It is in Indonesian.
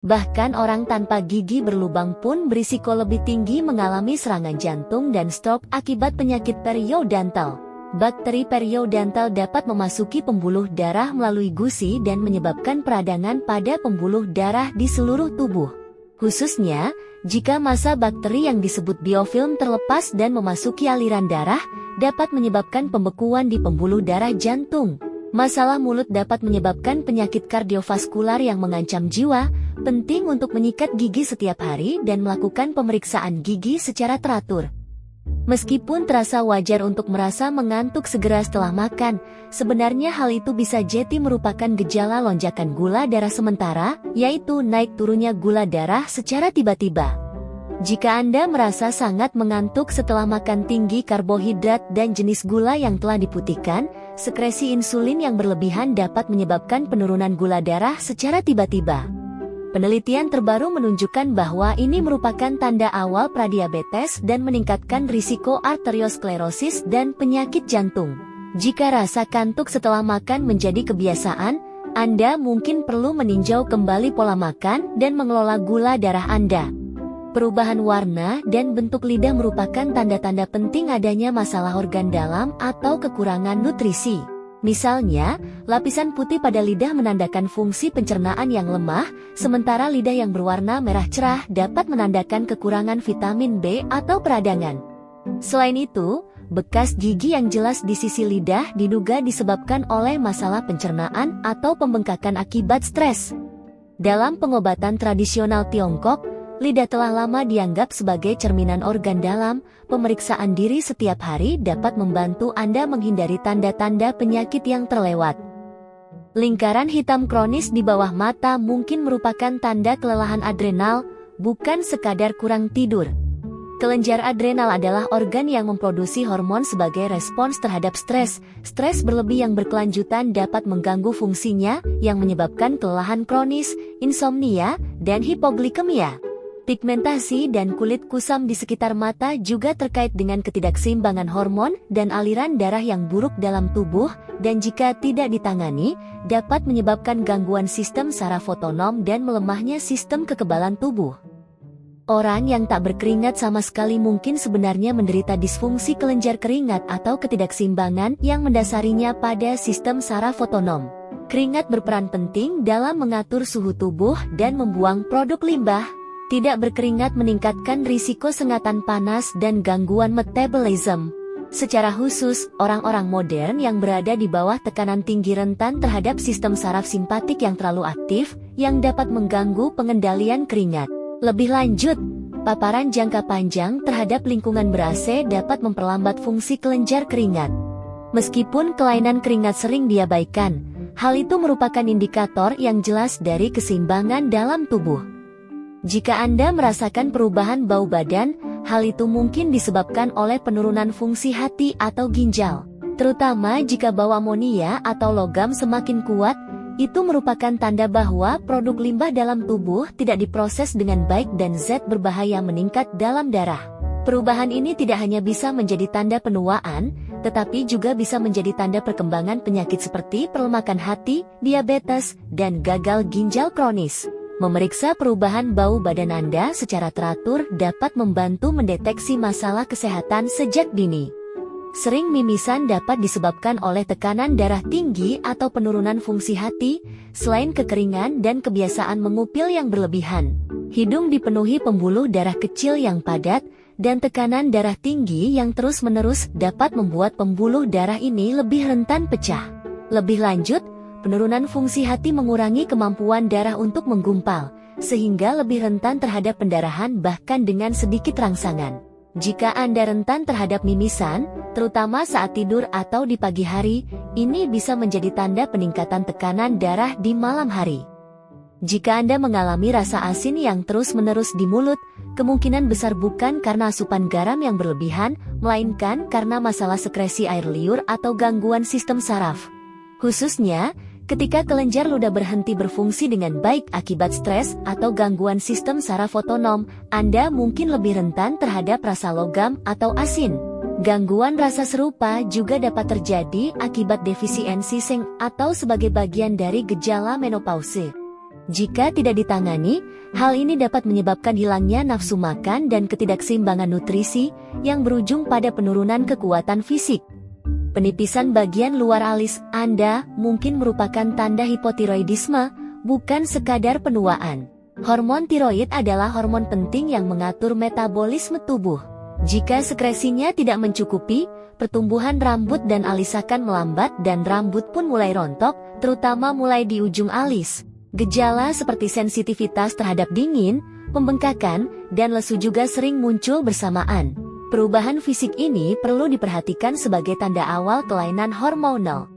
Bahkan orang tanpa gigi berlubang pun berisiko lebih tinggi mengalami serangan jantung dan stroke akibat penyakit periodontal. Bakteri periodontal dapat memasuki pembuluh darah melalui gusi dan menyebabkan peradangan pada pembuluh darah di seluruh tubuh. Khususnya, jika massa bakteri yang disebut biofilm terlepas dan memasuki aliran darah, dapat menyebabkan pembekuan di pembuluh darah jantung. Masalah mulut dapat menyebabkan penyakit kardiovaskular yang mengancam jiwa. Penting untuk menyikat gigi setiap hari dan melakukan pemeriksaan gigi secara teratur. Meskipun terasa wajar untuk merasa mengantuk segera setelah makan, sebenarnya hal itu bisa jadi merupakan gejala lonjakan gula darah sementara, yaitu naik turunnya gula darah secara tiba-tiba. Jika Anda merasa sangat mengantuk setelah makan tinggi karbohidrat dan jenis gula yang telah diputihkan, sekresi insulin yang berlebihan dapat menyebabkan penurunan gula darah secara tiba-tiba. Penelitian terbaru menunjukkan bahwa ini merupakan tanda awal pradiabetes dan meningkatkan risiko arteriosklerosis dan penyakit jantung. Jika rasa kantuk setelah makan menjadi kebiasaan, Anda mungkin perlu meninjau kembali pola makan dan mengelola gula darah Anda. Perubahan warna dan bentuk lidah merupakan tanda-tanda penting adanya masalah organ dalam atau kekurangan nutrisi. Misalnya, lapisan putih pada lidah menandakan fungsi pencernaan yang lemah, sementara lidah yang berwarna merah cerah dapat menandakan kekurangan vitamin B atau peradangan. Selain itu, bekas gigi yang jelas di sisi lidah diduga disebabkan oleh masalah pencernaan atau pembengkakan akibat stres. Dalam pengobatan tradisional Tiongkok, lidah telah lama dianggap sebagai cerminan organ dalam. Pemeriksaan diri setiap hari dapat membantu Anda menghindari tanda-tanda penyakit yang terlewat. Lingkaran hitam kronis di bawah mata mungkin merupakan tanda kelelahan adrenal, bukan sekadar kurang tidur. Kelenjar adrenal adalah organ yang memproduksi hormon sebagai respons terhadap stres. Stres berlebih yang berkelanjutan dapat mengganggu fungsinya, yang menyebabkan kelelahan kronis, insomnia, dan hipoglikemia. Pigmentasi dan kulit kusam di sekitar mata juga terkait dengan ketidakseimbangan hormon dan aliran darah yang buruk dalam tubuh, dan jika tidak ditangani, dapat menyebabkan gangguan sistem saraf otonom dan melemahnya sistem kekebalan tubuh. Orang yang tak berkeringat sama sekali mungkin sebenarnya menderita disfungsi kelenjar keringat atau ketidakseimbangan yang mendasarinya pada sistem saraf otonom. Keringat berperan penting dalam mengatur suhu tubuh dan membuang produk limbah. Tidak berkeringat meningkatkan risiko sengatan panas dan gangguan metabolisme. Secara khusus, orang-orang modern yang berada di bawah tekanan tinggi rentan terhadap sistem saraf simpatik yang terlalu aktif, yang dapat mengganggu pengendalian keringat. Lebih lanjut, paparan jangka panjang terhadap lingkungan ber-AC dapat memperlambat fungsi kelenjar keringat. Meskipun kelainan keringat sering diabaikan, hal itu merupakan indikator yang jelas dari keseimbangan dalam tubuh. Jika Anda merasakan perubahan bau badan, hal itu mungkin disebabkan oleh penurunan fungsi hati atau ginjal. Terutama jika bau amonia atau logam semakin kuat, itu merupakan tanda bahwa produk limbah dalam tubuh tidak diproses dengan baik dan zat berbahaya meningkat dalam darah. Perubahan ini tidak hanya bisa menjadi tanda penuaan, tetapi juga bisa menjadi tanda perkembangan penyakit seperti pelemakan hati, diabetes, dan gagal ginjal kronis. Memeriksa perubahan bau badan Anda secara teratur dapat membantu mendeteksi masalah kesehatan sejak dini. Sering mimisan dapat disebabkan oleh tekanan darah tinggi atau penurunan fungsi hati, selain kekeringan dan kebiasaan mengupil yang berlebihan. Hidung dipenuhi pembuluh darah kecil yang padat, dan tekanan darah tinggi yang terus-menerus dapat membuat pembuluh darah ini lebih rentan pecah. Lebih lanjut, penurunan fungsi hati mengurangi kemampuan darah untuk menggumpal, sehingga lebih rentan terhadap pendarahan bahkan dengan sedikit rangsangan. Jika Anda rentan terhadap mimisan, terutama saat tidur atau di pagi hari, ini bisa menjadi tanda peningkatan tekanan darah di malam hari. Jika Anda mengalami rasa asin yang terus-menerus di mulut, kemungkinan besar bukan karena asupan garam yang berlebihan, melainkan karena masalah sekresi air liur atau gangguan sistem saraf. Khususnya, ketika kelenjar ludah berhenti berfungsi dengan baik akibat stres atau gangguan sistem saraf otonom, Anda mungkin lebih rentan terhadap rasa logam atau asin. Gangguan rasa serupa juga dapat terjadi akibat defisiensi seng atau sebagai bagian dari gejala menopause. Jika tidak ditangani, hal ini dapat menyebabkan hilangnya nafsu makan dan ketidakseimbangan nutrisi yang berujung pada penurunan kekuatan fisik. Penipisan bagian luar alis Anda mungkin merupakan tanda hipotiroidisme, bukan sekadar penuaan. Hormon tiroid adalah hormon penting yang mengatur metabolisme tubuh. Jika sekresinya tidak mencukupi, pertumbuhan rambut dan alis akan melambat dan rambut pun mulai rontok, terutama mulai di ujung alis. Gejala seperti sensitivitas terhadap dingin, pembengkakan, dan lesu juga sering muncul bersamaan. Perubahan fisik ini perlu diperhatikan sebagai tanda awal kelainan hormonal.